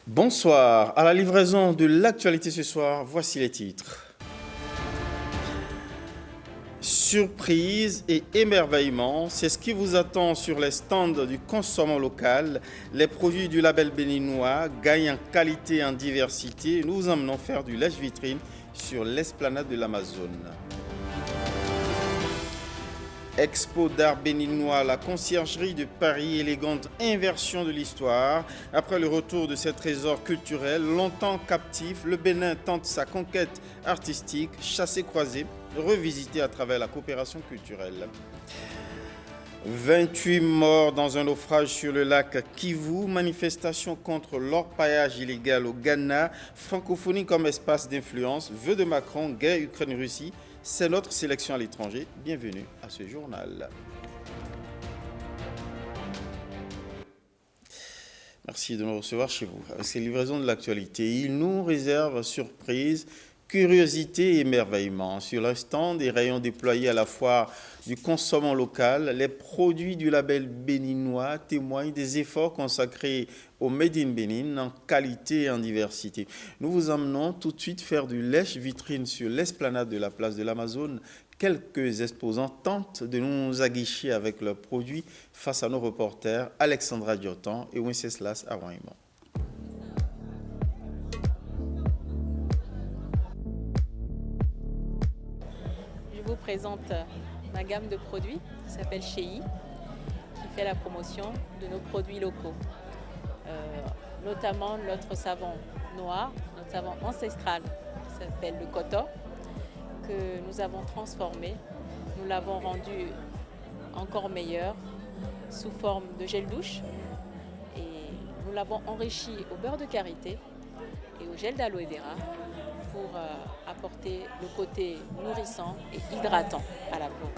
Bonsoir, à la livraison de l'actualité ce soir, voici les titres. Surprise et émerveillement, c'est ce qui vous attend sur les stands du consommant local. Les produits du label béninois gagnent en qualité et en diversité. Nous vous emmenons faire du lèche-vitrine sur l'esplanade de l'Amazone. Expo d'art béninois, la conciergerie de Paris, élégante inversion de l'histoire. Après le retour de ces trésors culturels, longtemps captifs, le Bénin tente sa conquête artistique, chassé-croisé, revisité à travers la coopération culturelle. 28 morts dans un naufrage sur le lac Kivu, manifestation contre l'orpaillage illégal au Ghana, francophonie comme espace d'influence, vœux de Macron, guerre Ukraine-Russie. C'est notre sélection à l'étranger. Bienvenue à ce journal. Merci de nous recevoir chez vous. Avec ces livraisons de l'actualité, il nous réserve surprise, curiosité et émerveillement. Sur le stand des rayons déployés à la foire du consommant local, les produits du label béninois témoignent des efforts consacrés au Made in Bénin en qualité et en diversité. Nous vous emmenons tout de suite faire du lèche-vitrine sur l'esplanade de la place de l'Amazone. Quelques exposants tentent de nous aguicher avec leurs produits face à nos reporters Alexandra Diotan et Wenceslas Arouaimon. Je vous présente ma gamme de produits qui s'appelle Chéi, qui fait la promotion de nos produits locaux. Notamment notre savon noir, notre savon ancestral qui s'appelle le Koto, que nous avons transformé. Nous l'avons rendu encore meilleur sous forme de gel douche et nous l'avons enrichi au beurre de karité et au gel d'aloe vera pour apporter le côté nourrissant et hydratant à la peau.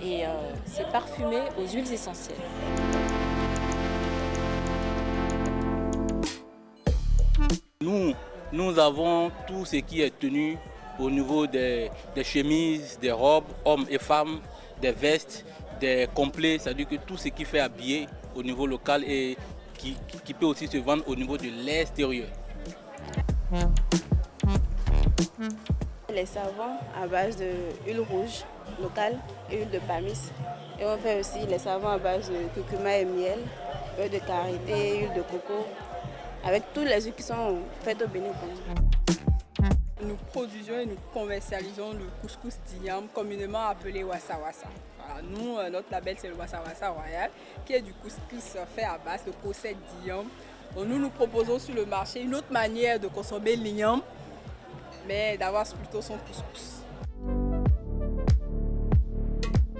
Et c'est parfumé aux huiles essentielles. Nous avons tout ce qui est tenu au niveau des chemises, des robes, hommes et femmes, des vestes, des complets, c'est-à-dire que tout ce qui fait habiller au niveau local et qui peut aussi se vendre au niveau de l'extérieur. Les savons à base d'huile rouge locale et huile de pamis. Et on fait aussi les savons à base de curcuma et miel, beurre de karité, huile de coco, avec toutes les huiles qui sont faites au Bénin. Nous produisons et nous commercialisons le couscous d'Iam, communément appelé Wassa Wassa. Voilà, nous, notre label, c'est le Wassa Wassa Royal, qui est du couscous fait à base de cossette d'Iam. Donc, nous proposons sur le marché une autre manière de consommer l'Iam, mais d'avoir plutôt son couscous.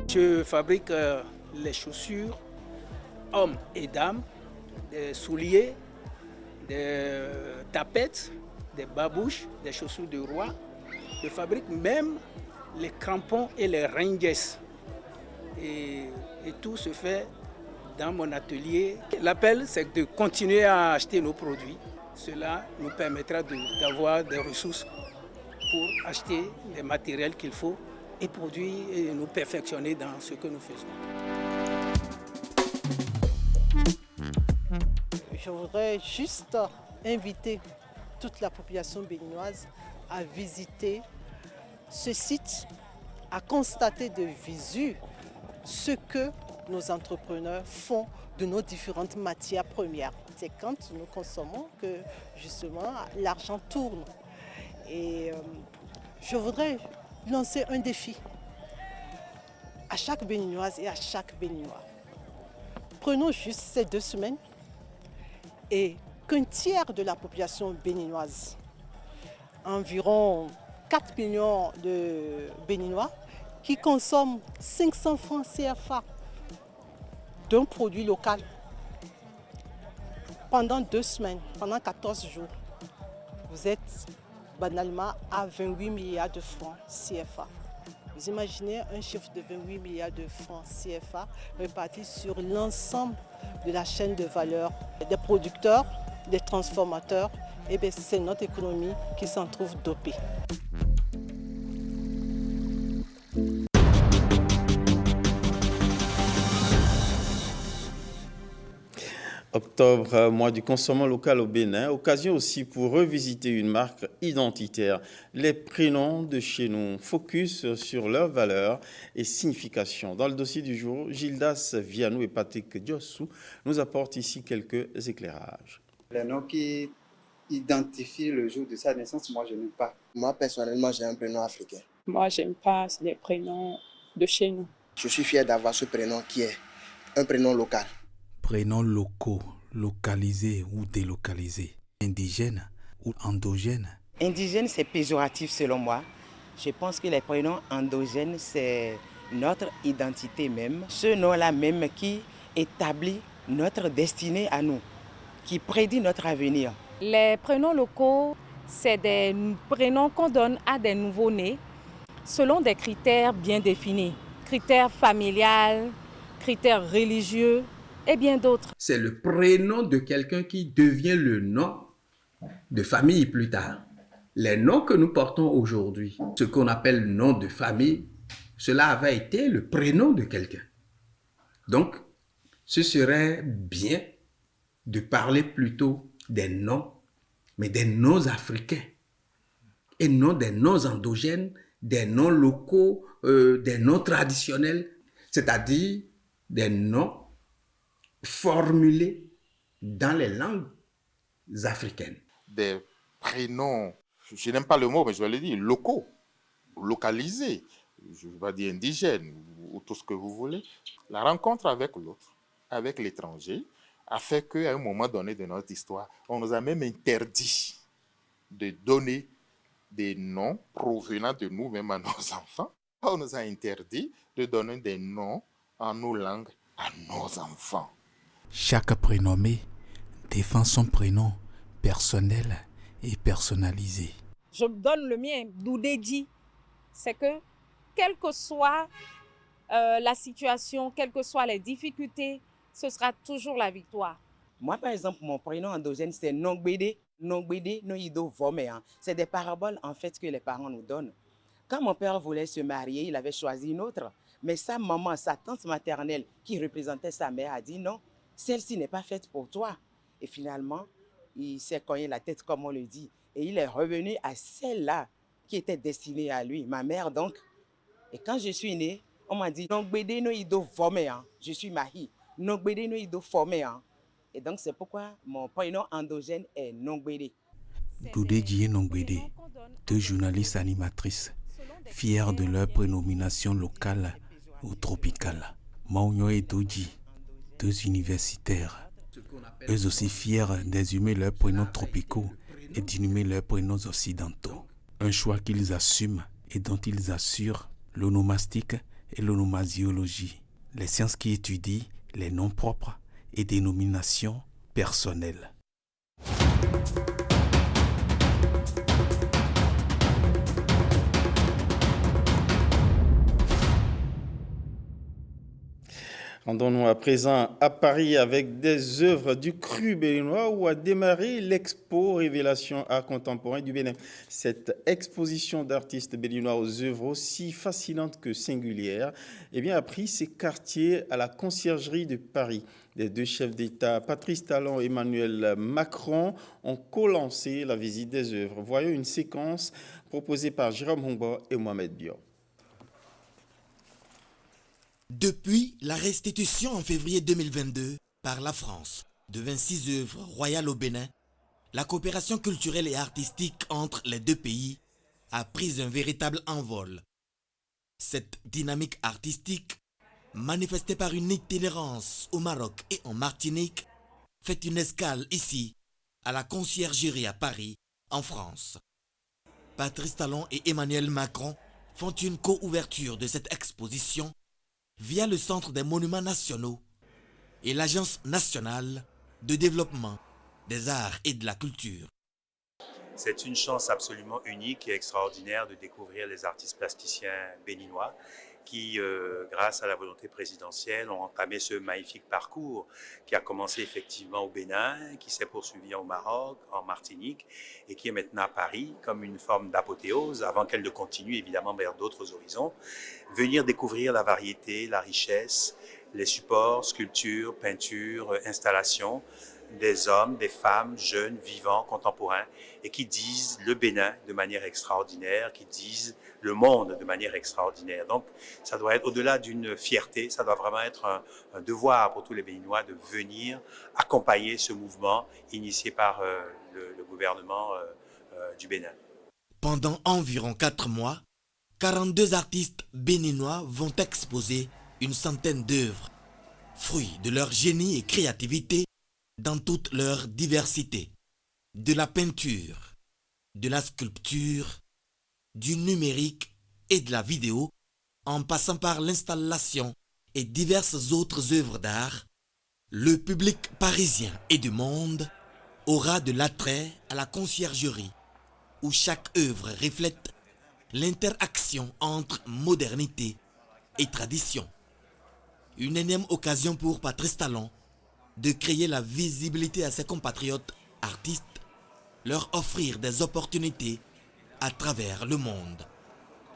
Je fabrique les chaussures, hommes et dames, des souliers, des tapettes, des babouches, des chaussures de roi. Je fabrique même les crampons et les ringues. Et tout se fait dans mon atelier. L'appel, c'est de continuer à acheter nos produits. Cela nous permettra d'avoir des ressources pour acheter les matériels qu'il faut et produire et nous perfectionner dans ce que nous faisons. Je voudrais juste inviter toute la population béninoise à visiter ce site, à constater de visu ce que nos entrepreneurs font de nos différentes matières premières. C'est quand nous consommons que justement l'argent tourne. Et je voudrais lancer un défi à chaque Béninoise et à chaque Béninois. Prenons juste ces 2 semaines et qu'un tiers de la population béninoise, environ 4 millions de Béninois, qui consomment 500 francs CFA d'un produit local pendant 2 semaines, pendant 14 jours. Vous êtes banalement à 28 milliards de francs CFA. Vous imaginez un chiffre de 28 milliards de francs CFA réparti sur l'ensemble de la chaîne de valeur des producteurs, des transformateurs. Et bien c'est notre économie qui s'en trouve dopée. Octobre, mois du consommant local au Bénin, occasion aussi pour revisiter une marque identitaire. Les prénoms de chez nous, focus sur leurs valeurs et significations. Dans le dossier du jour, Gildas Vianou et Patrick Diossou nous apportent ici quelques éclairages. Les noms qui identifient le jour de sa naissance, moi je n'aime pas. Moi personnellement, j'ai un prénom africain. Moi, j'aime pas les prénoms de chez nous. Je suis fier d'avoir ce prénom qui est un prénom local. Prénoms locaux, localisés ou délocalisés, indigènes ou endogènes. Indigène, c'est péjoratif selon moi. Je pense que les prénoms endogènes, c'est notre identité même. Ce nom-là même qui établit notre destinée à nous, qui prédit notre avenir. Les prénoms locaux, c'est des prénoms qu'on donne à des nouveau-nés selon des critères bien définis. Critères familiales, critères religieux et bien d'autres. C'est le prénom de quelqu'un qui devient le nom de famille plus tard. Les noms que nous portons aujourd'hui, ce qu'on appelle nom de famille, cela avait été le prénom de quelqu'un. Donc, ce serait bien de parler plutôt des noms, mais des noms africains, et non des noms endogènes, des noms locaux, des noms traditionnels, c'est-à-dire des noms formulés dans les langues africaines. Des prénoms, je n'aime pas le mot, mais je vais le dire, locaux, localisés, je ne vais pas dire indigènes ou tout ce que vous voulez. La rencontre avec l'autre, avec l'étranger, a fait qu'à un moment donné de notre histoire, on nous a même interdit de donner des noms provenant de nous-mêmes à nos enfants. On nous a interdit de donner des noms en nos langues à nos enfants. Chaque prénommé défend son prénom personnel et personnalisé. Je donne le mien, Doudédi. C'est que, quelle que soit la situation, quelles que soient les difficultés, ce sera toujours la victoire. Moi, par exemple, mon prénom endogène, c'est Nongbédé. Nongbédé, Noido Voméan. C'est des paraboles, en fait, que les parents nous donnent. Quand mon père voulait se marier, il avait choisi une autre. Mais sa maman, sa tante maternelle, qui représentait sa mère, a dit non, celle-ci n'est pas faite pour toi. Et finalement, il s'est cogné la tête, comme on le dit. Et il est revenu à celle-là qui était destinée à lui, ma mère donc. Et quand je suis née, on m'a dit Nongbédé Noido Voméan. Je suis Mahi. Nongbédé Noido Voméan. Et donc, c'est pourquoi mon prénom endogène est Nongbédé. Doudédi et Nongbédé, deux journalistes animatrices, fiers de leur prénomination locale ou tropicale. Maunyo et Doji, deux universitaires, eux aussi fiers d'exhumer leurs prénoms tropicaux et d'inhumer leurs prénoms occidentaux. Un choix qu'ils assument et dont ils assurent l'onomastique et l'onomasiologie, les sciences qui étudient les noms propres et dénominations personnelles. Rendons-nous à présent à Paris avec des œuvres du cru béninois où a démarré l'expo Révélation Art Contemporain du Bénin. Cette exposition d'artistes béninois aux œuvres aussi fascinantes que singulières a pris ses quartiers à la Conciergerie de Paris. Les deux chefs d'État, Patrice Talon et Emmanuel Macron, ont co-lancé la visite des œuvres. Voyons une séquence proposée par Jérôme Hongbo et Mohamed Bior. Depuis la restitution en février 2022 par la France de 26 œuvres royales au Bénin, la coopération culturelle et artistique entre les deux pays a pris un véritable envol. Cette dynamique artistique, manifestée par une itinérance au Maroc et en Martinique, fait une escale ici, à la Conciergerie à Paris, en France. Patrice Talon et Emmanuel Macron font une co-ouverture de cette exposition via le Centre des Monuments Nationaux et l'Agence nationale de développement des arts et de la culture. C'est une chance absolument unique et extraordinaire de découvrir les artistes plasticiens béninois qui, grâce à la volonté présidentielle, ont entamé ce magnifique parcours qui a commencé effectivement au Bénin, qui s'est poursuivi au Maroc, en Martinique et qui est maintenant à Paris comme une forme d'apothéose avant qu'elle ne continue évidemment vers d'autres horizons. Venir découvrir la variété, la richesse, les supports, sculptures, peintures, installations des hommes, des femmes, jeunes, vivants, contemporains, et qui disent le Bénin de manière extraordinaire, qui disent le monde de manière extraordinaire. Donc, ça doit être au-delà d'une fierté, ça doit vraiment être un devoir pour tous les Béninois de venir accompagner ce mouvement initié par le gouvernement du Bénin. Pendant environ 4 mois, 42 artistes béninois vont exposer une centaine d'œuvres, fruits de leur génie et créativité dans toute leur diversité. De la peinture, de la sculpture, du numérique et de la vidéo, en passant par l'installation et diverses autres œuvres d'art, le public parisien et du monde aura de l'attrait à la conciergerie, où chaque œuvre reflète l'interaction entre modernité et tradition. Une énième occasion pour Patrice Talon de créer la visibilité à ses compatriotes artistes, leur offrir des opportunités à travers le monde.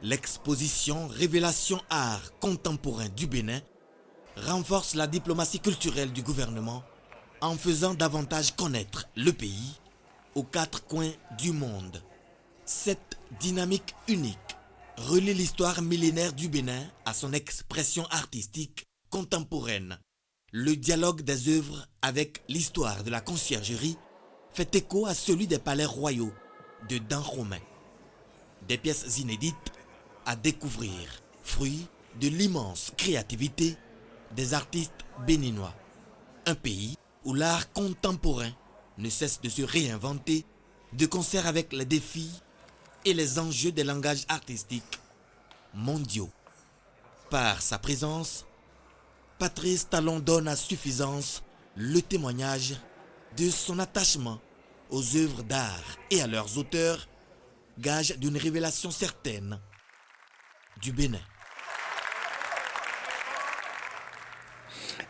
L'exposition Révélation Art Contemporain du Bénin renforce la diplomatie culturelle du gouvernement en faisant davantage connaître le pays aux 4 coins du monde. Cette dynamique unique relie l'histoire millénaire du Bénin à son expression artistique contemporaine. Le dialogue des œuvres avec l'histoire de la conciergerie fait écho à celui des palais royaux de Dahomey. Des pièces inédites à découvrir, fruits de l'immense créativité des artistes béninois. Un pays où l'art contemporain ne cesse de se réinventer de concert avec les défis et les enjeux des langages artistiques mondiaux. Par sa présence, Patrice Talon donne à suffisance le témoignage de son attachement aux œuvres d'art et à leurs auteurs, gage d'une révélation certaine du Bénin.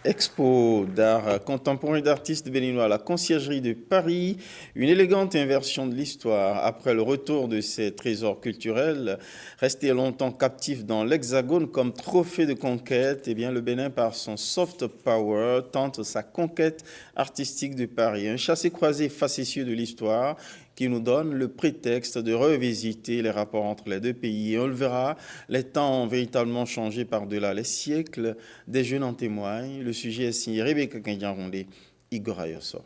Expo d'art contemporain d'artistes béninois à la Conciergerie de Paris, une élégante inversion de l'histoire. Après le retour de ces trésors culturels, restés longtemps captifs dans l'Hexagone comme trophée de conquête, eh bien, le Bénin, par son soft power, tente sa conquête artistique de Paris. Un chassé-croisé facétieux de l'histoire qui nous donne le prétexte de revisiter les rapports entre les deux pays. Et on le verra, les temps ont véritablement changé par-delà les siècles. Des jeunes en témoignent. Le sujet est signé Rebecca Kenyan-Rondé, Igor Ayoso.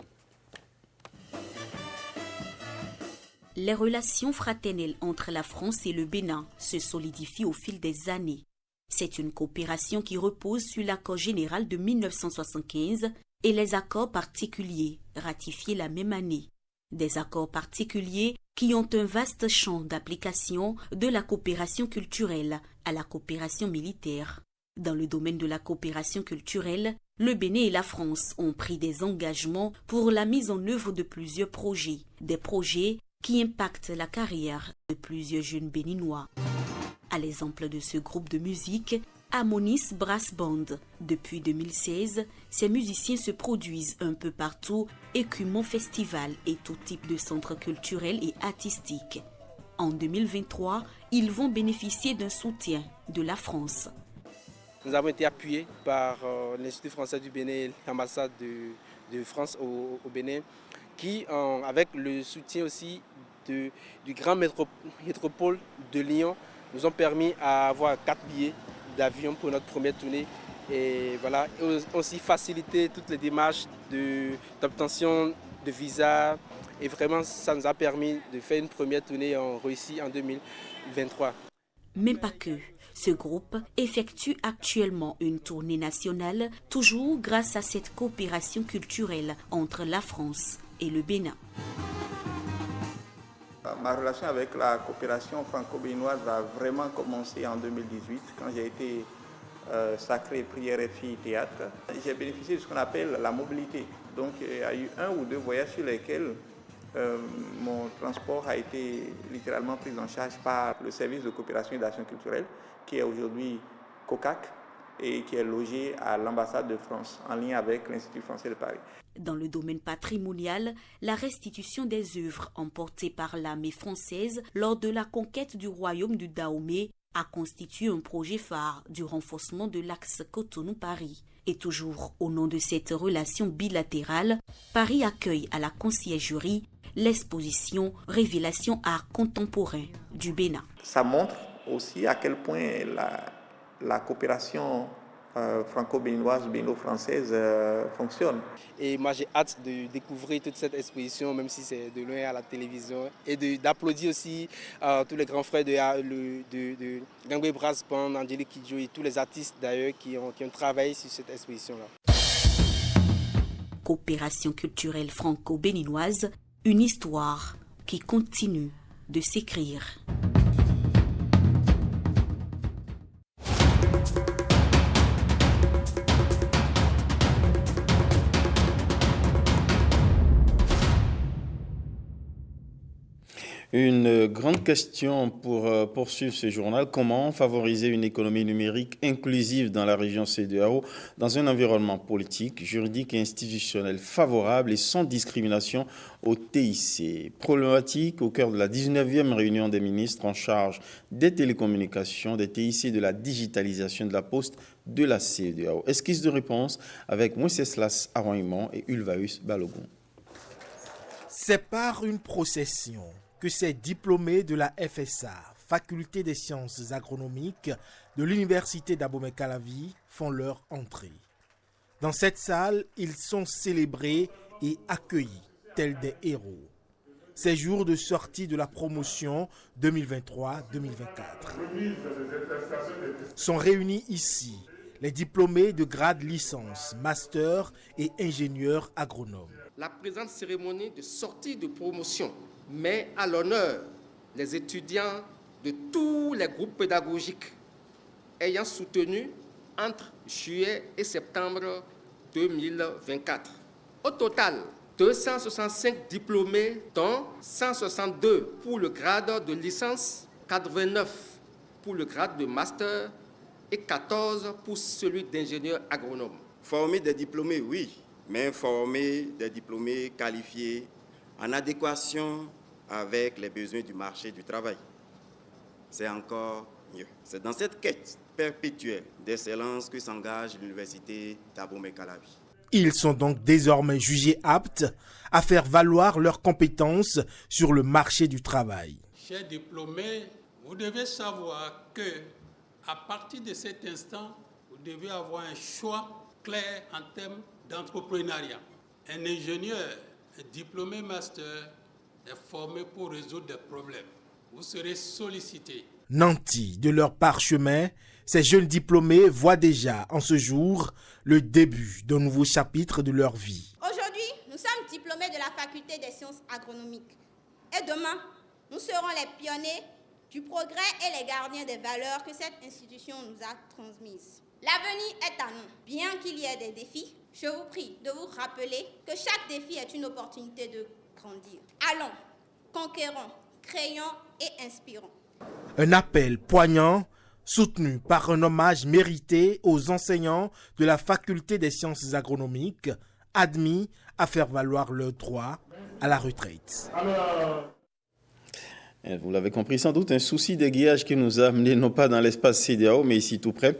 Les relations fraternelles entre la France et le Bénin se solidifient au fil des années. C'est une coopération qui repose sur l'accord général de 1975 et les accords particuliers ratifiés la même année. Des accords particuliers qui ont un vaste champ d'application de la coopération culturelle à la coopération militaire. Dans le domaine de la coopération culturelle, le Bénin et la France ont pris des engagements pour la mise en œuvre de plusieurs projets, des projets qui impactent la carrière de plusieurs jeunes béninois. À l'exemple de ce groupe de musique, Harmonis Brass Band. Depuis 2016, ces musiciens se produisent un peu partout, écumant festivals et tout type de centres culturels et artistiques. En 2023, ils vont bénéficier d'un soutien de la France. Nous avons été appuyés par l'Institut français du Bénin et l'ambassade de France au Bénin, qui, avec le soutien aussi du grand métropole de Lyon, nous ont permis d'avoir 4 billets d'avion pour notre première tournée et voilà, et aussi faciliter toutes les démarches d'obtention de visa et vraiment ça nous a permis de faire une première tournée en Russie en 2023. Mais pas que. Ce groupe effectue actuellement une tournée nationale, toujours grâce à cette coopération culturelle entre la France et le Bénin. Ma relation avec la coopération franco-béninoise a vraiment commencé en 2018, quand j'ai été sacré prix RFI Théâtre. J'ai bénéficié de ce qu'on appelle la mobilité. Donc il y a eu 1 ou 2 voyages sur lesquels mon transport a été littéralement pris en charge par le service de coopération et d'action culturelle, qui est aujourd'hui COCAC et qui est logé à l'ambassade de France, en lien avec l'Institut français de Paris. Dans le domaine patrimonial, la restitution des œuvres emportées par l'armée française lors de la conquête du royaume du Dahomey a constitué un projet phare du renforcement de l'axe Cotonou-Paris. Et toujours au nom de cette relation bilatérale, Paris accueille à la conciergerie l'exposition Révélation art contemporain du Bénin. Ça montre aussi à quel point la coopération franco-béninoise, bénino-française fonctionne. Et moi j'ai hâte de découvrir toute cette exposition, même si c'est de loin à la télévision, et d'applaudir aussi tous les grands frères de Gangway Brass Band, Angélique Kidjo et tous les artistes d'ailleurs qui ont travaillé sur cette exposition-là. Coopération culturelle franco-béninoise, une histoire qui continue de s'écrire. Une grande question pour poursuivre ce journal. Comment favoriser une économie numérique inclusive dans la région CEDEAO dans un environnement politique, juridique et institutionnel favorable et sans discrimination au TIC? Problématique au cœur de la 19e réunion des ministres en charge des télécommunications, des TIC et de la digitalisation de la poste de la CEDEAO. Esquisse de réponse avec Mousseslas Aroimon et Ulvaeus Balogun. C'est par une procession que ces diplômés de la FSA, Faculté des sciences agronomiques de l'Université d'Abomey-Calavi, font leur entrée. Dans cette salle, ils sont célébrés et accueillis tels des héros. Ces jours de sortie de la promotion 2023-2024 sont réunis ici les diplômés de grade licence, master et ingénieurs agronomes. La présente cérémonie de sortie de promotion met à l'honneur les étudiants de tous les groupes pédagogiques ayant soutenu entre juillet et septembre 2024. Au total, 265 diplômés, dont 162 pour le grade de licence, 89 pour le grade de master et 14 pour celui d'ingénieur agronome. Former des diplômés, oui, mais former des diplômés qualifiés en adéquation avec les besoins du marché du travail. C'est encore mieux. C'est dans cette quête perpétuelle d'excellence que s'engage l'Université d'Abomey-Calavi. Ils sont donc désormais jugés aptes à faire valoir leurs compétences sur le marché du travail. Chers diplômés, vous devez savoir que à partir de cet instant, vous devez avoir un choix clair en termes d'entrepreneuriat. Un ingénieur, un diplômé master est formé pour résoudre des problèmes. Vous serez sollicité. Nantis de leur parchemin, ces jeunes diplômés voient déjà en ce jour le début d'un nouveau chapitre de leur vie. Aujourd'hui, nous sommes diplômés de la faculté des sciences agronomiques. Et demain, nous serons les pionniers du progrès et les gardiens des valeurs que cette institution nous a transmises. L'avenir est à nous. Bien qu'il y ait des défis, je vous prie de vous rappeler que chaque défi est une opportunité de grandir. Allons, conquérons, créons et inspirons. Un appel poignant, soutenu par un hommage mérité aux enseignants de la faculté des sciences agronomiques, admis à faire valoir leur droit à la retraite. Vous l'avez compris sans doute, un souci d'aiguillage qui nous a amenés non pas dans l'espace CEDEAO, mais ici tout près,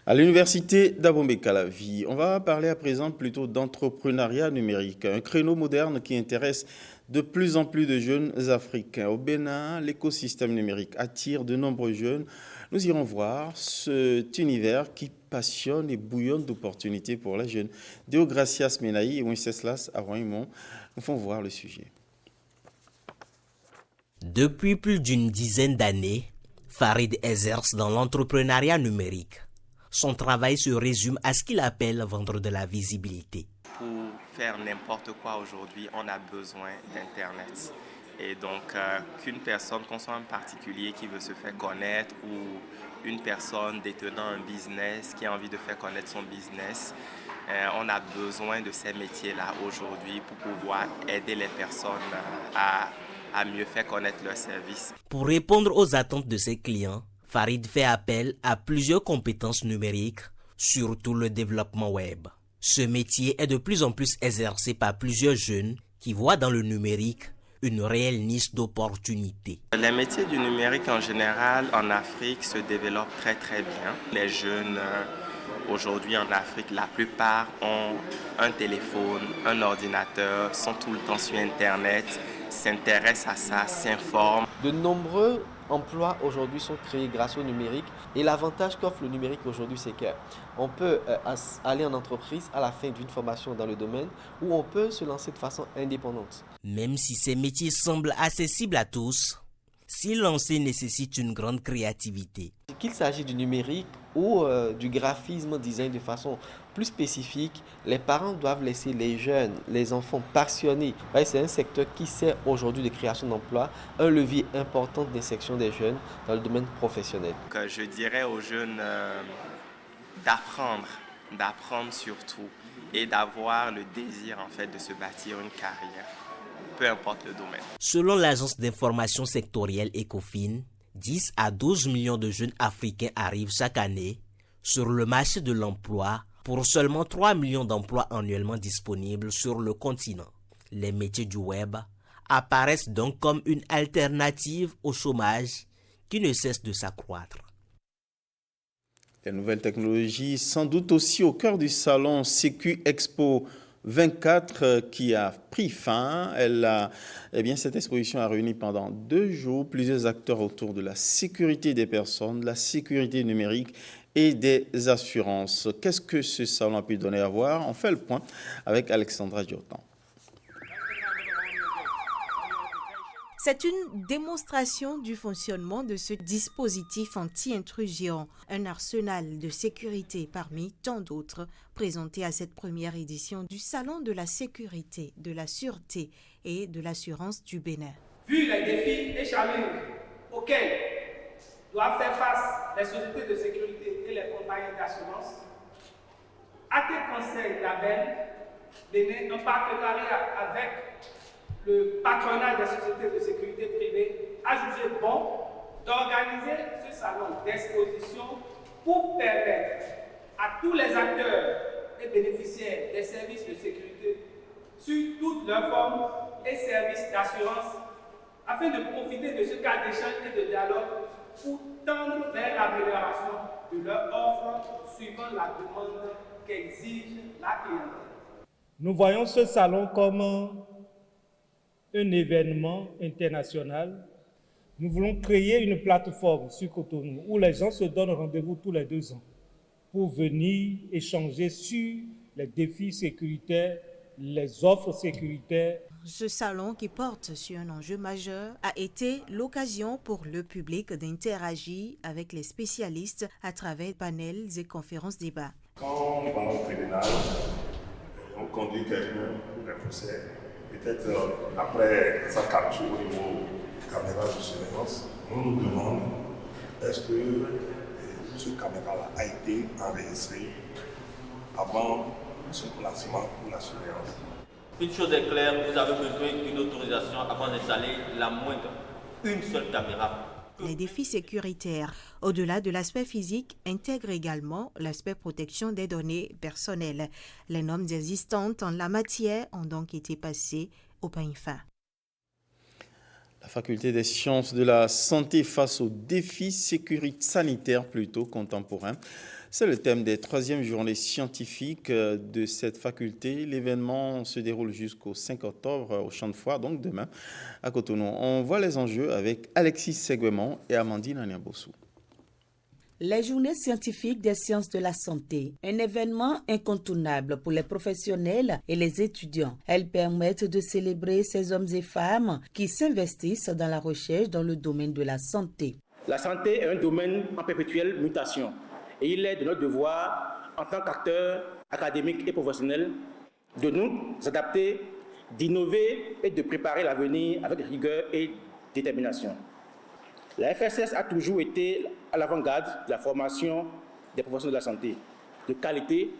à l'Université d'Abomey-Calavi. On va parler à présent plutôt d'entrepreneuriat numérique, un créneau moderne qui intéresse de plus en plus de jeunes Africains. Au Bénin, l'écosystème numérique attire de nombreux jeunes. Nous irons voir cet univers qui passionne et bouillonne d'opportunités pour les jeunes. Deogracias Menaï et Wenceslas Aroimon nous font voir le sujet. Depuis plus d'une dizaine d'années, Farid exerce dans l'entrepreneuriat numérique. Son travail se résume à ce qu'il appelle vendre de la visibilité. Pour faire n'importe quoi aujourd'hui, on a besoin d'Internet. Et donc, qu'une personne, qu'on soit un particulier qui veut se faire connaître ou une personne détenant un business qui a envie de faire connaître son business, on a besoin de ces métiers-là aujourd'hui pour pouvoir aider les personnes à mieux faire connaître leurs services. Pour répondre aux attentes de ses clients, Farid fait appel à plusieurs compétences numériques, surtout le développement web. Ce métier est de plus en plus exercé par plusieurs jeunes qui voient dans le numérique une réelle niche d'opportunités. Les métiers du numérique en général en Afrique se développent très très bien. Les jeunes aujourd'hui en Afrique, la plupart ont un téléphone, un ordinateur, sont tout le temps sur Internet, s'intéressent à ça, s'informent. De nombreux emplois aujourd'hui sont créés grâce au numérique et l'avantage qu'offre le numérique aujourd'hui, c'est qu'on peut aller en entreprise à la fin d'une formation dans le domaine ou on peut se lancer de façon indépendante. Même si ces métiers semblent accessibles à tous, s'y lancer nécessite une grande créativité. Qu'il s'agisse du numérique ou du graphisme design de façon plus spécifique, les parents doivent laisser les jeunes, les enfants passionnés. C'est un secteur qui sert aujourd'hui de création d'emplois, un levier important d'insertion des jeunes dans le domaine professionnel. Je dirais aux jeunes d'apprendre surtout et d'avoir le désir en fait de se bâtir une carrière, peu importe le domaine. Selon l'agence d'information sectorielle Ecofin, 10 à 12 millions de jeunes africains arrivent chaque année sur le marché de l'emploi pour seulement 3 millions d'emplois annuellement disponibles sur le continent. Les métiers du web apparaissent donc comme une alternative au chômage qui ne cesse de s'accroître. Les nouvelles technologies, sans doute aussi au cœur du salon Sécu Expo 24 qui a pris fin. Cette exposition a réuni pendant 2 jours plusieurs acteurs autour de la sécurité des personnes, de la sécurité numérique et des assurances. Qu'est-ce que ce salon a pu donner à voir? On fait le point avec Alexandra Diotan. C'est une démonstration du fonctionnement de ce dispositif anti-intrusion, un arsenal de sécurité parmi tant d'autres présenté à cette première édition du Salon de la sécurité, de la sûreté et de l'assurance du Bénin. Vu les défis et challenges auxquels doivent faire face les sociétés de sécurité et les compagnies d'assurance, AT Conseil Label Bénin, en partenariat avec le patronat des sociétés de sécurité privée, a jugé bon d'organiser ce salon d'exposition pour permettre à tous les acteurs et bénéficiaires des services de sécurité sur toutes leurs formes et services d'assurance afin de profiter de ce cadre d'échange et de dialogue pour tendre vers l'amélioration de leur offre suivant la demande qu'exige la clientèle. Nous voyons ce salon comme un événement international. Nous voulons créer une plateforme sur Cotonou où les gens se donnent rendez-vous tous les 2 ans pour venir échanger sur les défis sécuritaires, les offres sécuritaires. Ce salon qui porte sur un enjeu majeur a été l'occasion pour le public d'interagir avec les spécialistes à travers panels et conférences débats. Quand on va au tribunal, on conduit quelqu'un pour un procès. Peut-être après sa capture au niveau caméra de surveillance, on nous demande est-ce que ce caméra-là a été enregistré avant ce placement pour la surveillance. Une chose est claire, vous avez besoin d'une autorisation avant d'installer la moindre, une seule caméra. Les défis sécuritaires, au-delà de l'aspect physique, intègrent également l'aspect protection des données personnelles. Les normes existantes en la matière ont donc été passées au peigne fin. La faculté des sciences de la santé face aux défis sanitaires plutôt contemporains. C'est le thème des 3e journées scientifiques de cette faculté. L'événement se déroule jusqu'au 5 octobre au Champ de Foire, donc demain à Cotonou. On voit les enjeux avec Alexis Seguemon et Amandine Aniabossou. Les journées scientifiques des sciences de la santé, un événement incontournable pour les professionnels et les étudiants. Elles permettent de célébrer ces hommes et femmes qui s'investissent dans la recherche dans le domaine de la santé. La santé est un domaine en perpétuelle mutation et il est de notre devoir, en tant qu'acteurs académiques et professionnels, de nous adapter, d'innover et de préparer l'avenir avec rigueur et détermination. La FSS a toujours été à l'avant-garde de la formation des professionnels de la santé, de qualité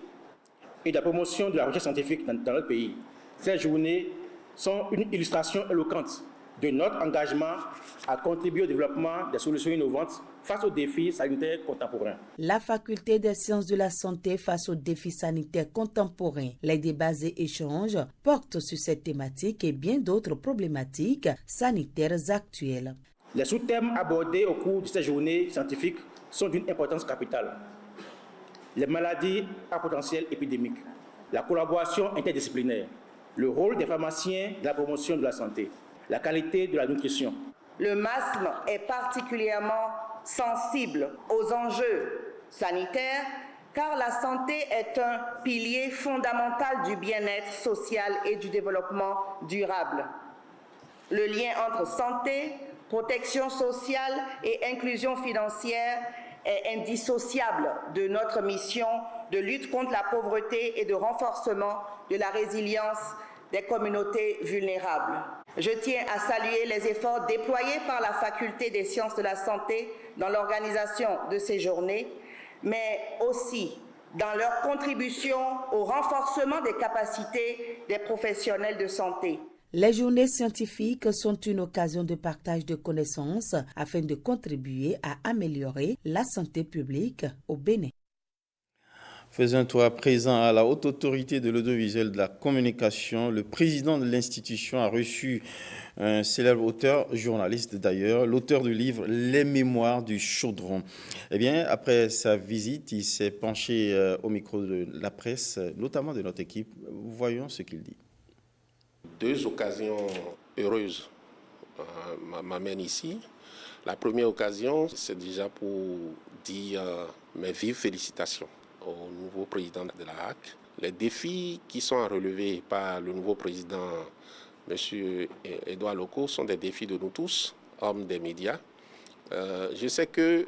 et de la promotion de la recherche scientifique dans notre pays. Ces journées sont une illustration éloquente de notre engagement à contribuer au développement des solutions innovantes face aux défis sanitaires contemporains. La faculté des sciences de la santé face aux défis sanitaires contemporains. Les débats et échanges portent sur cette thématique et bien d'autres problématiques sanitaires actuelles. Les sous-thèmes abordés au cours de cette journée scientifique sont d'une importance capitale. Les maladies à potentiel épidémique, la collaboration interdisciplinaire, le rôle des pharmaciens dans la promotion de la santé, la qualité de la nutrition. Le MASM est particulièrement sensible aux enjeux sanitaires car la santé est un pilier fondamental du bien-être social et du développement durable. Le lien entre santé, protection sociale et inclusion financière est indissociable de notre mission de lutte contre la pauvreté et de renforcement de la résilience des communautés vulnérables. Je tiens à saluer les efforts déployés par la Faculté des sciences de la santé dans l'organisation de ces journées, mais aussi dans leur contribution au renforcement des capacités des professionnels de santé. Les journées scientifiques sont une occasion de partage de connaissances afin de contribuer à améliorer la santé publique au Bénin. Faisons un tour à présent à la Haute Autorité de l'Audiovisuel de la Communication. Le président de l'institution a reçu un célèbre auteur, journaliste d'ailleurs, l'auteur du livre « Les Mémoires du Chaudron ». Eh bien, après sa visite, il s'est penché au micro de la presse, notamment de notre équipe. Voyons ce qu'il dit. Deux occasions heureuses m'amènent ici. La première occasion, c'est déjà pour dire mes vives félicitations au nouveau président de la HAC. Les défis qui sont à relever par le nouveau président, M. Edouard Loko, sont des défis de nous tous, hommes des médias. Je sais que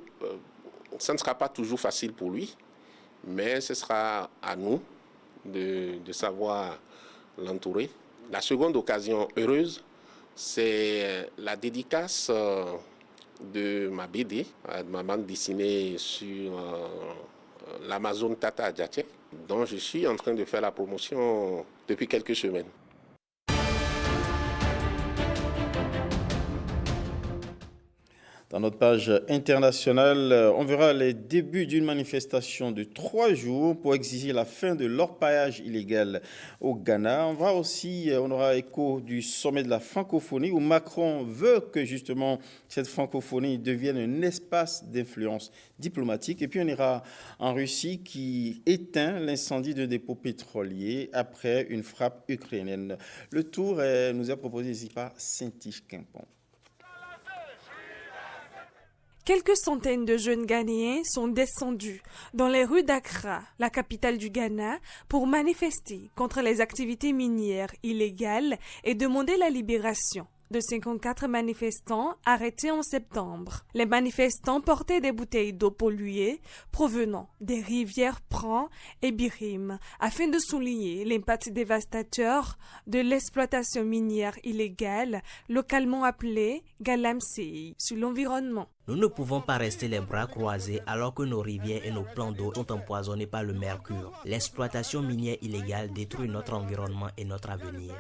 ça ne sera pas toujours facile pour lui, mais ce sera à nous de savoir l'entourer. La seconde occasion heureuse, c'est la dédicace de ma BD, de ma bande dessinée sur l'Amazone Tata Adjaté, dont je suis en train de faire la promotion depuis quelques semaines. Dans notre page internationale, on verra les débuts d'une manifestation de 3 jours pour exiger la fin de l'orpaillage illégal au Ghana. On aura écho du sommet de la francophonie où Macron veut que justement cette francophonie devienne un espace d'influence diplomatique. Et puis on ira en Russie qui éteint l'incendie de dépôt pétrolier après une frappe ukrainienne. Le tour nous est proposé ici par Saint-Tige Quimpon. Quelques centaines de jeunes Ghanéens sont descendus dans les rues d'Accra, la capitale du Ghana, pour manifester contre les activités minières illégales et demander la libération de 54 manifestants arrêtés en septembre. Les manifestants portaient des bouteilles d'eau polluée provenant des rivières Pran et Birim afin de souligner l'impact dévastateur de l'exploitation minière illégale, localement appelée galamsey, sur l'environnement. Nous ne pouvons pas rester les bras croisés alors que nos rivières et nos plans d'eau sont empoisonnés par le mercure. L'exploitation minière illégale détruit notre environnement et notre avenir.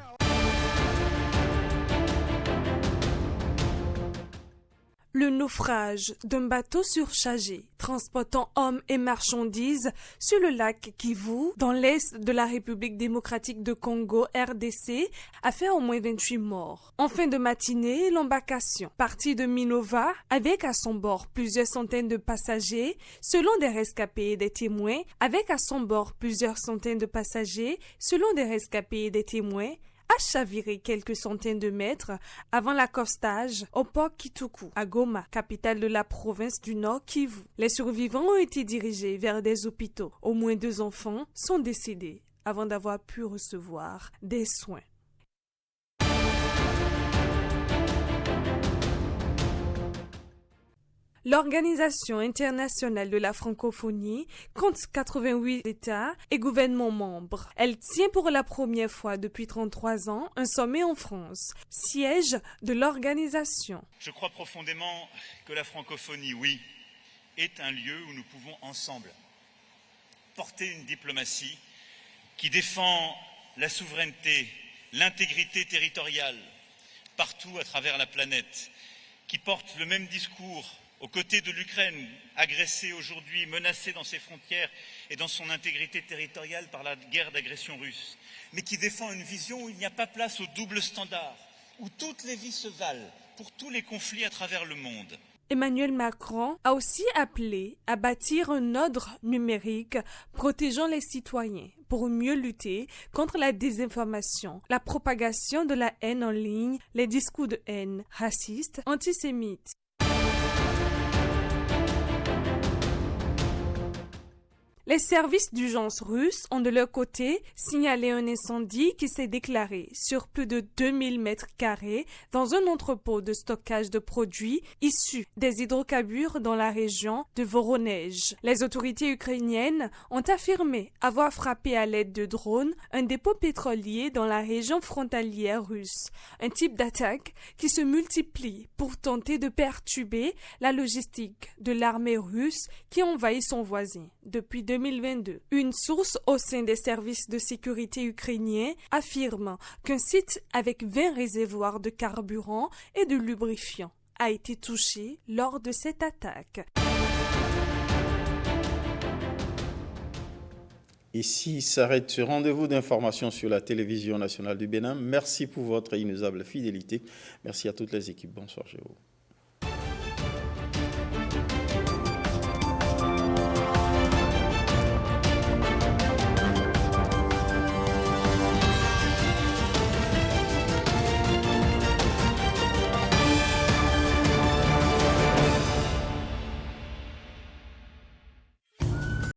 Le naufrage d'un bateau surchargé transportant hommes et marchandises sur le lac Kivu, dans l'est de la République démocratique de Congo, RDC, a fait au moins 28 morts. En fin de matinée, l'embarcation partie de Minova avec à son bord plusieurs centaines de passagers, selon des rescapés et des témoins, a chaviré quelques centaines de mètres avant l'accostage au port Kituku, à Goma, capitale de la province du Nord Kivu. Les survivants ont été dirigés vers des hôpitaux. Au moins 2 enfants sont décédés avant d'avoir pu recevoir des soins. L'Organisation internationale de la francophonie compte 88 États et gouvernements membres. Elle tient pour la première fois depuis 33 ans un sommet en France, siège de l'organisation. Je crois profondément que la francophonie, oui, est un lieu où nous pouvons ensemble porter une diplomatie qui défend la souveraineté, l'intégrité territoriale, partout à travers la planète, qui portent le même discours aux côtés de l'Ukraine, agressée aujourd'hui, menacée dans ses frontières et dans son intégrité territoriale par la guerre d'agression russe, mais qui défend une vision où il n'y a pas place au double standard, où toutes les vies se valent pour tous les conflits à travers le monde. Emmanuel Macron a aussi appelé à bâtir un ordre numérique protégeant les citoyens pour mieux lutter contre la désinformation, la propagation de la haine en ligne, les discours de haine racistes, antisémites. Les services d'urgence russes ont de leur côté signalé un incendie qui s'est déclaré sur plus de 2000 mètres carrés dans un entrepôt de stockage de produits issus des hydrocarbures dans la région de Voronezh. Les autorités ukrainiennes ont affirmé avoir frappé à l'aide de drones un dépôt pétrolier dans la région frontalière russe, un type d'attaque qui se multiplie pour tenter de perturber la logistique de l'armée russe qui envahit son voisin depuis 2022. Une source au sein des services de sécurité ukrainiens affirme qu'un site avec 20 réservoirs de carburant et de lubrifiant a été touché lors de cette attaque. Ici s'arrête ce rendez-vous d'information sur la télévision nationale du Bénin. Merci pour votre inusable fidélité. Merci à toutes les équipes. Bonsoir, Géo.